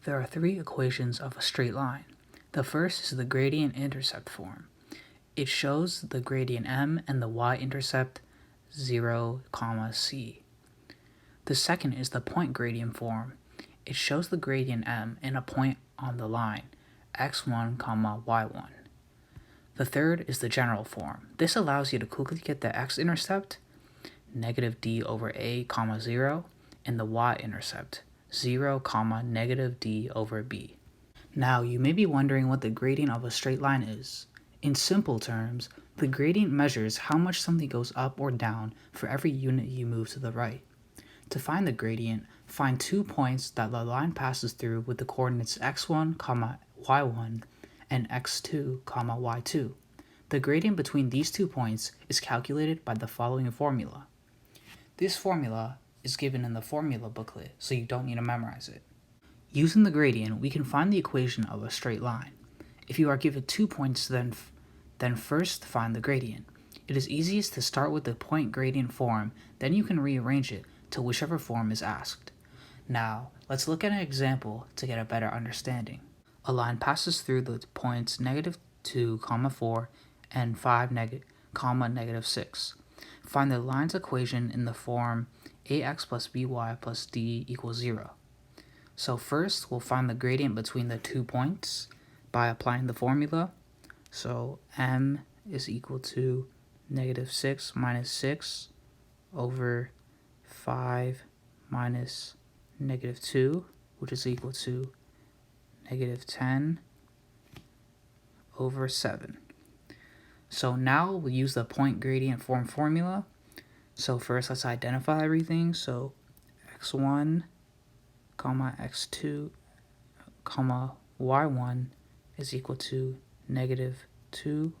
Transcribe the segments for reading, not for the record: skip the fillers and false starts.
There are three equations of a straight line. The first is the gradient-intercept form. It shows the gradient m and the y-intercept 0, c. The second is the point gradient form. It shows the gradient m and a point on the line, x1, y1. The third is the general form. This allows you to quickly get the x-intercept, negative d over a, 0, and the y-intercept, 0, negative d over b. Now, you may be wondering what the gradient of a straight line is. In simple terms, the gradient measures how much something goes up or down for every unit you move to the right. To find the gradient, find 2 points that the line passes through with the coordinates x1, y1, and x2, y2. The gradient between these 2 points is calculated by the following formula. This formula is given in the formula booklet, so you don't need to memorize it. Using the gradient, we can find the equation of a straight line. If you are given 2 points, then first find the gradient. It is easiest to start with the point gradient form, then you can rearrange it to whichever form is asked. Now, let's look at an example to get a better understanding. A line passes through the points negative 2, 4, and 5, negative 6. Find the line's equation in the form ax plus by plus d equals 0. So first, we'll find the gradient between the 2 points by applying the formula. So m is equal to negative 6 minus 6 over 5 minus negative 2, which is equal to negative 10 over 7. So now we'll use the point gradient form formula. So first, let's identify everything. So x1, x2, y1 is equal to negative 2,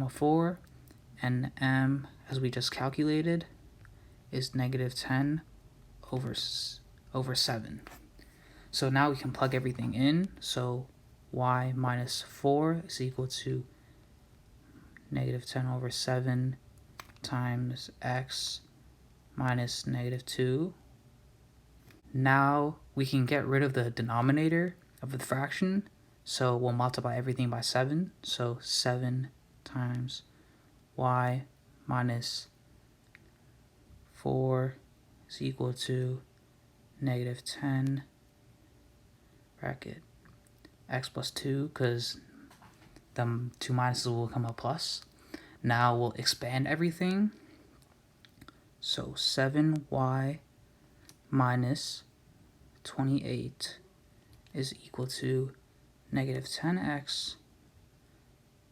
4, and m, as we just calculated, is negative 10 over 7. So now we can plug everything in. So y minus 4 is equal to negative 10 over 7 times x minus negative 2. Now we can get rid of the denominator of the fraction, so we'll multiply everything by 7. So 7 times y minus 4 is equal to negative 10 bracket x plus 2, because the 2 minuses will become a plus. Now we'll expand everything. So 7y minus 28 is equal to negative 10x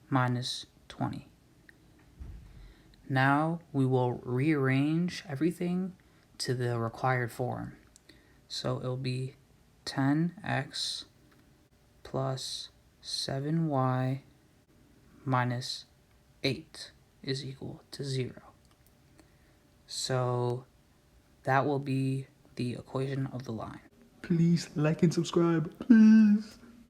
minus 20. Now we will rearrange everything to the required form. So it'll be 10x plus 7y minus 8 is equal to 0. So that will be the equation of the line. Please like and subscribe, please.